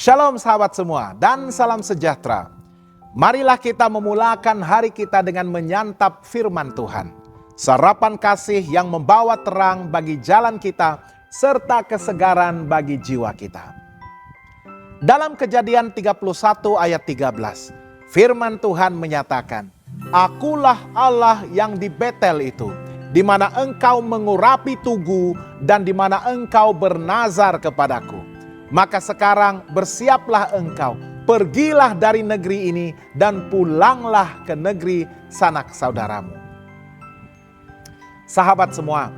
Shalom sahabat semua dan salam sejahtera. Marilah kita memulakan hari kita dengan menyantap firman Tuhan. Sarapan kasih yang membawa terang bagi jalan kita serta kesegaran bagi jiwa kita. Dalam Kejadian 31 ayat 13, firman Tuhan menyatakan, "Akulah Allah yang di Betel itu, di mana engkau mengurapi tugu dan di mana engkau bernazar kepadaku. Maka sekarang bersiaplah engkau, pergilah dari negeri ini dan pulanglah ke negeri sanak saudaramu." Sahabat semua,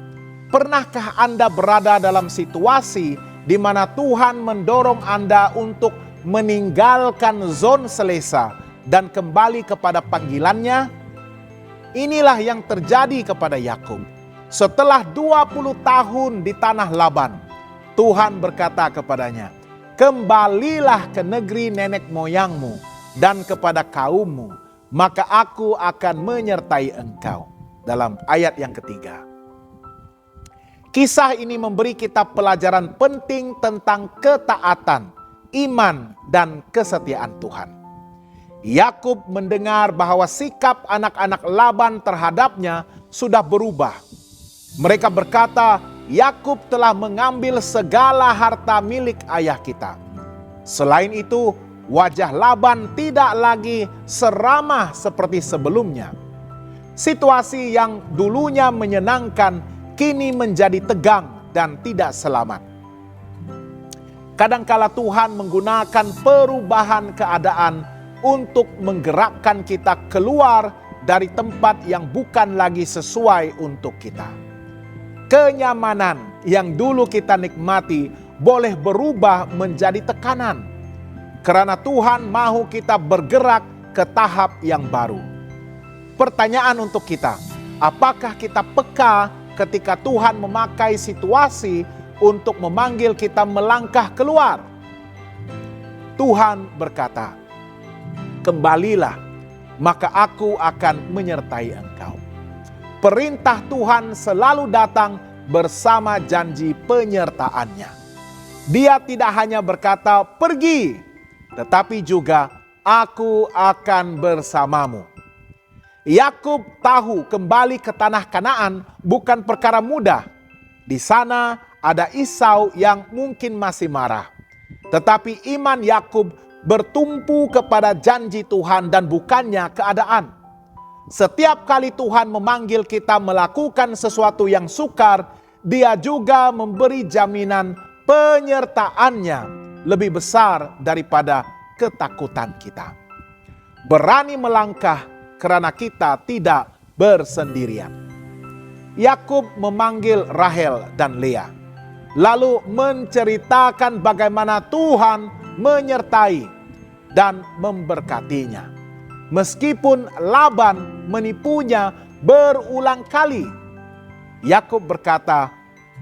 pernahkah Anda berada dalam situasi di mana Tuhan mendorong Anda untuk meninggalkan zona selesa dan kembali kepada panggilannya? Inilah yang terjadi kepada Yakub. Setelah 20 tahun di tanah Laban, Tuhan berkata kepadanya, "Kembalilah ke negeri nenek moyangmu dan kepada kaummu, maka aku akan menyertai engkau." Dalam ayat yang ketiga. Kisah ini memberi kita pelajaran penting tentang ketaatan, iman, dan kesetiaan Tuhan. Yakub mendengar bahwa sikap anak-anak Laban terhadapnya sudah berubah. Mereka berkata, "Yakub telah mengambil segala harta milik ayah kita." Selain itu, wajah Laban tidak lagi seramah seperti sebelumnya. Situasi yang dulunya menyenangkan kini menjadi tegang dan tidak selamat. Kadangkala Tuhan menggunakan perubahan keadaan untuk menggerakkan kita keluar dari tempat yang bukan lagi sesuai untuk kita. Kenyamanan yang dulu kita nikmati boleh berubah menjadi tekanan, karena Tuhan mau kita bergerak ke tahap yang baru. Pertanyaan untuk kita, apakah kita peka ketika Tuhan memakai situasi untuk memanggil kita melangkah keluar? Tuhan berkata, "Kembalilah, maka aku akan menyertai engkau." Perintah Tuhan selalu datang bersama janji penyertaannya. Dia tidak hanya berkata, "Pergi," tetapi juga, "Aku akan bersamamu." Yakub tahu kembali ke tanah Kanaan bukan perkara mudah. Di sana ada Esau yang mungkin masih marah. Tetapi iman Yakub bertumpu kepada janji Tuhan dan bukannya keadaan. Setiap kali Tuhan memanggil kita melakukan sesuatu yang sukar, Dia juga memberi jaminan penyertaannya lebih besar daripada ketakutan kita. Berani melangkah karena kita tidak bersendirian. Yakub memanggil Rahel dan Lea, lalu menceritakan bagaimana Tuhan menyertai dan memberkatinya. Meskipun Laban menipunya berulang kali, Yakub berkata,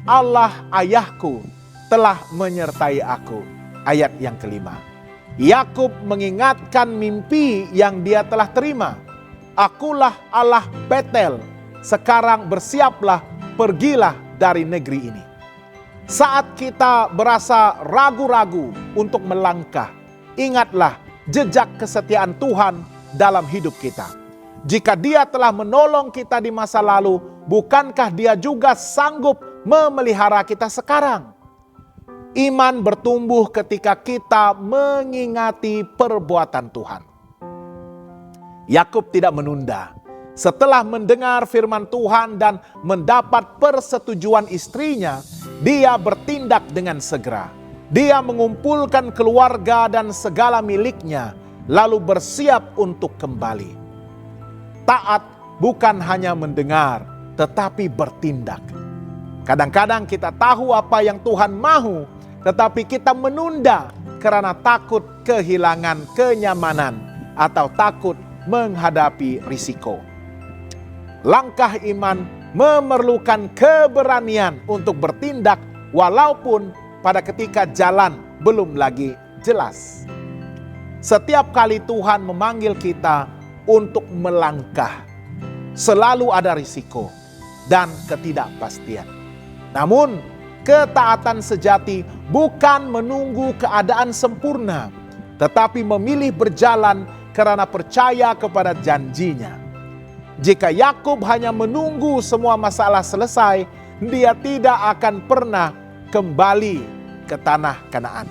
"Allah ayahku telah menyertai aku." Ayat yang kelima. Yakub mengingatkan mimpi yang dia telah terima. "Akulah Allah Betel, sekarang bersiaplah, pergilah dari negeri ini." Saat kita berasa ragu-ragu untuk melangkah, ingatlah jejak kesetiaan Tuhan dalam hidup kita. Jika Dia telah menolong kita di masa lalu, bukankah Dia juga sanggup memelihara kita sekarang? Iman bertumbuh ketika kita mengingati perbuatan Tuhan. Yakub tidak menunda. Setelah mendengar firman Tuhan dan mendapat persetujuan istrinya, dia bertindak dengan segera. Dia mengumpulkan keluarga dan segala miliknya, lalu bersiap untuk kembali. Taat bukan hanya mendengar, tetapi bertindak. Kadang-kadang kita tahu apa yang Tuhan mahu, tetapi kita menunda karena takut kehilangan kenyamanan atau takut menghadapi risiko. Langkah iman memerlukan keberanian untuk bertindak walaupun pada ketika jalan belum lagi jelas. Setiap kali Tuhan memanggil kita untuk melangkah, selalu ada risiko dan ketidakpastian. Namun Ketaatan sejati bukan menunggu keadaan sempurna, tetapi memilih berjalan karena percaya kepada janjinya. Jika Yakub hanya menunggu semua masalah selesai, dia tidak akan pernah kembali ke tanah Kanaan.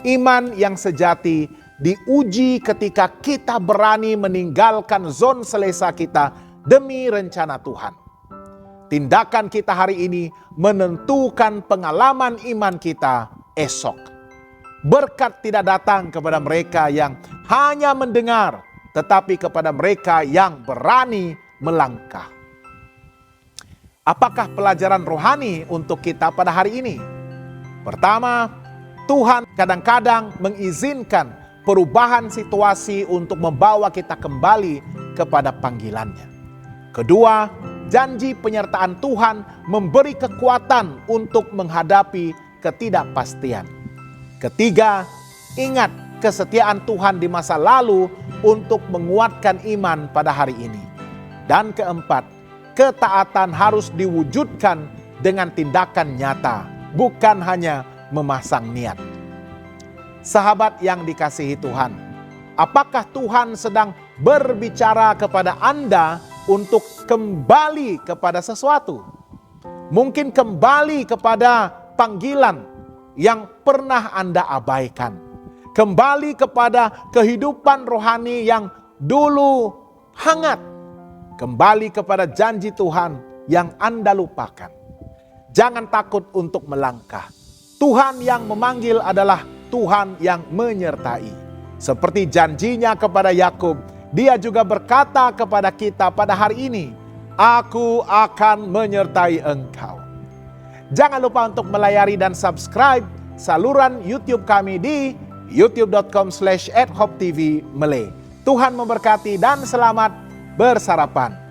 Iman yang sejati diuji ketika kita berani meninggalkan zon selesa kita demi rencana Tuhan. Tindakan kita hari ini menentukan pengalaman iman kita esok. Berkat tidak datang kepada mereka yang hanya mendengar, tetapi kepada mereka yang berani melangkah. Apakah pelajaran rohani untuk kita pada hari ini? Pertama, Tuhan kadang-kadang mengizinkan perubahan situasi untuk membawa kita kembali kepada panggilannya. Kedua, janji penyertaan Tuhan memberi kekuatan untuk menghadapi ketidakpastian. Ketiga, ingat kesetiaan Tuhan di masa lalu untuk menguatkan iman pada hari ini. Dan keempat, ketaatan harus diwujudkan dengan tindakan nyata, bukan hanya memasang niat. Sahabat yang dikasihi Tuhan, apakah Tuhan sedang berbicara kepada Anda untuk kembali kepada sesuatu? Mungkin kembali kepada panggilan yang pernah Anda abaikan. Kembali kepada kehidupan rohani yang dulu hangat. Kembali kepada janji Tuhan yang Anda lupakan. Jangan takut untuk melangkah. Tuhan yang memanggil adalah Tuhan yang menyertai. Seperti janjinya kepada Yakub, Dia juga berkata kepada kita pada hari ini, "Aku akan menyertai engkau." Jangan lupa untuk melayari dan subscribe saluran YouTube kami di youtube.com/@hoptv Malay. Tuhan memberkati dan selamat bersarapan.